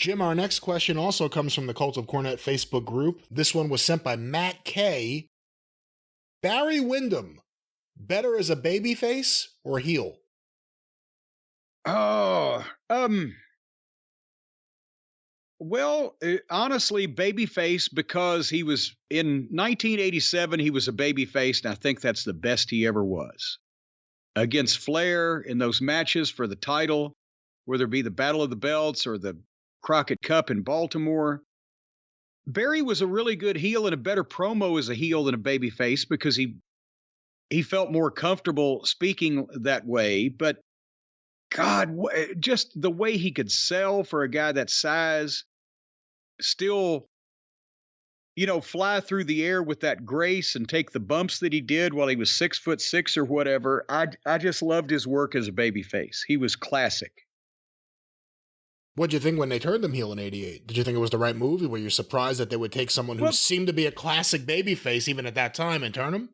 Jim, our next question also comes from the Cult of Cornette Facebook group. This one was sent by Matt K. Barry Windham, better as a babyface or heel? Oh, well, honestly, babyface, because he was in 1987, he was a babyface, and I think that's the best he ever was. Against Flair in those matches for the title, whether it be the Battle of the Belts or the Crockett Cup in Baltimore, Barry was a really good heel and a better promo as a heel than a babyface because he felt more comfortable speaking that way. But God, just the way he could sell for a guy that size, still, fly through the air with that grace and take the bumps that he did while he was 6'6" or whatever. I just loved his work as a babyface. He was classic. What'd you think when they turned him heel in '88? Did you think it was the right move? Were you surprised that they would take someone who seemed to be a classic babyface even at that time and turn him?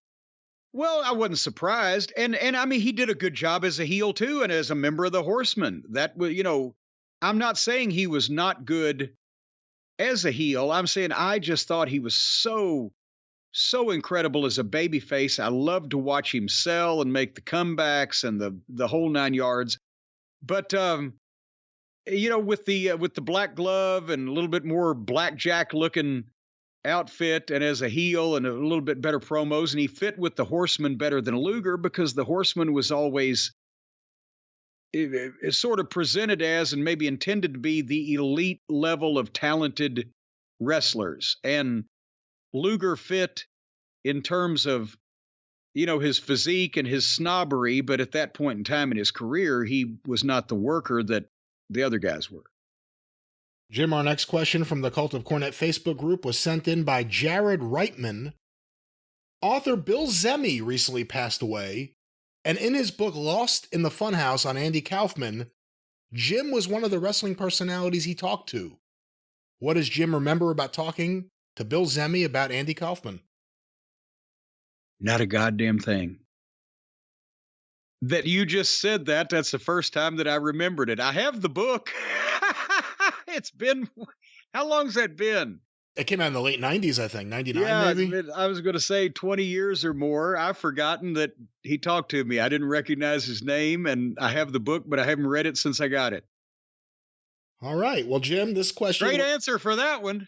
Well, I wasn't surprised. And I mean, he did a good job as a heel too, and as a member of the Horsemen. That was, I'm not saying he was not good as a heel. I'm saying I just thought he was so incredible as a babyface. I loved to watch him sell and make the comebacks and the whole 9 yards. But with the black glove and a little bit more blackjack looking outfit, and as a heel and a little bit better promos, and he fit with the Horseman better than Luger because the Horseman was always sort of presented as and maybe intended to be the elite level of talented wrestlers, and Luger fit in terms of his physique and his snobbery, but at that point in time in his career he was not the worker that the other guys were. Jim, our next question from the Cult of Cornette Facebook group was sent in by Jared Reitman. Author Bill Zemi recently passed away, and in his book Lost in the Funhouse on Andy Kaufman, Jim was one of the wrestling personalities he talked to. What does Jim remember about talking to Bill Zemi about Andy Kaufman? Not a goddamn thing. That you just said that's the first time that I remembered it. I have the book. It's been, how long's that been? It came out in the late 90s, I think, 99 maybe? I was going to say 20 years or more. I've forgotten that he talked to me. I didn't recognize his name, and I have the book, but I haven't read it since I got it. All right. Well, Jim, this question... Great answer for that one.